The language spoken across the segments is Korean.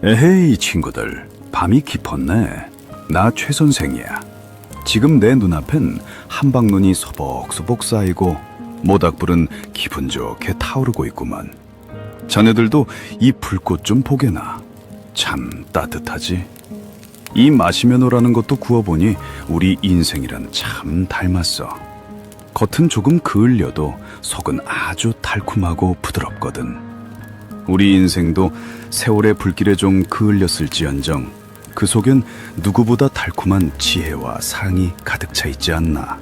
에헤이 친구들, 밤이 깊었네. 나 최 선생이야. 지금 내 눈앞엔 한방눈이 소복소복 쌓이고 모닥불은 기분 좋게 타오르고 있구만. 자네들도 이 불꽃 좀 보게나. 참 따뜻하지? 이 마시멜로라는 것도 구워보니 우리 인생이랑 참 닮았어. 겉은 조금 그을려도 속은 아주 달콤하고 부드럽거든. 우리 인생도 세월의 불길에 좀 그을렸을지언정 그 속엔 누구보다 달콤한 지혜와 사랑이 가득 차 있지 않나.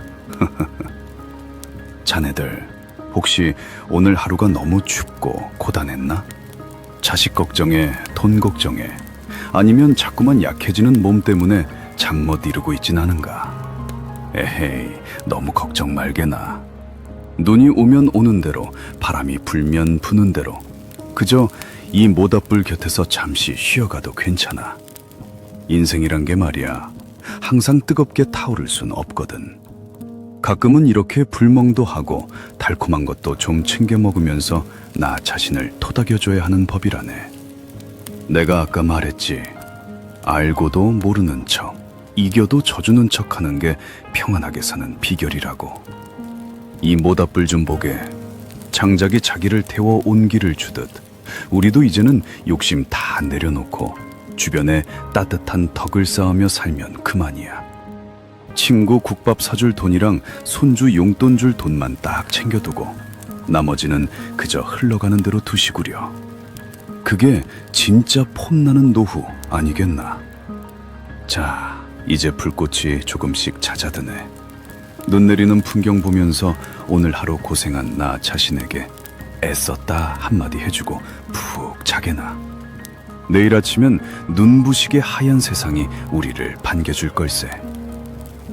자네들 혹시 오늘 하루가 너무 춥고 고단했나? 자식 걱정에 돈 걱정에 아니면 자꾸만 약해지는 몸 때문에 잠 못 이루고 있진 않은가? 에헤이, 너무 걱정 말게나. 눈이 오면 오는 대로, 바람이 불면 부는 대로 그저 이 모닥불 곁에서 잠시 쉬어가도 괜찮아. 인생이란 게 말이야, 항상 뜨겁게 타오를 순 없거든. 가끔은 이렇게 불멍도 하고 달콤한 것도 좀 챙겨 먹으면서 나 자신을 토닥여줘야 하는 법이라네. 내가 아까 말했지. 알고도 모르는 척, 이겨도 져주는 척 하는 게 평안하게 사는 비결이라고. 이 모닥불 좀 보게. 장작이 자기를 태워 온기를 주듯 우리도 이제는 욕심 다 내려놓고 주변에 따뜻한 덕을 쌓으며 살면 그만이야. 친구 국밥 사줄 돈이랑 손주 용돈 줄 돈만 딱 챙겨두고 나머지는 그저 흘러가는 대로 두시구려. 그게 진짜 폼나는 노후 아니겠나. 자, 이제 불꽃이 조금씩 잦아드네. 눈 내리는 풍경 보면서 오늘 하루 고생한 나 자신에게 애썼다 한마디 해주고 푹 자게나. 내일 아침엔 눈부시게 하얀 세상이 우리를 반겨줄 걸세.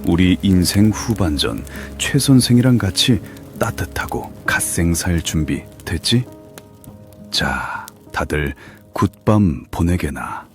우리 인생 후반전 최 선생이랑 같이 따뜻하고 갓생 살 준비 됐지? 자, 다들 굿밤 보내게나.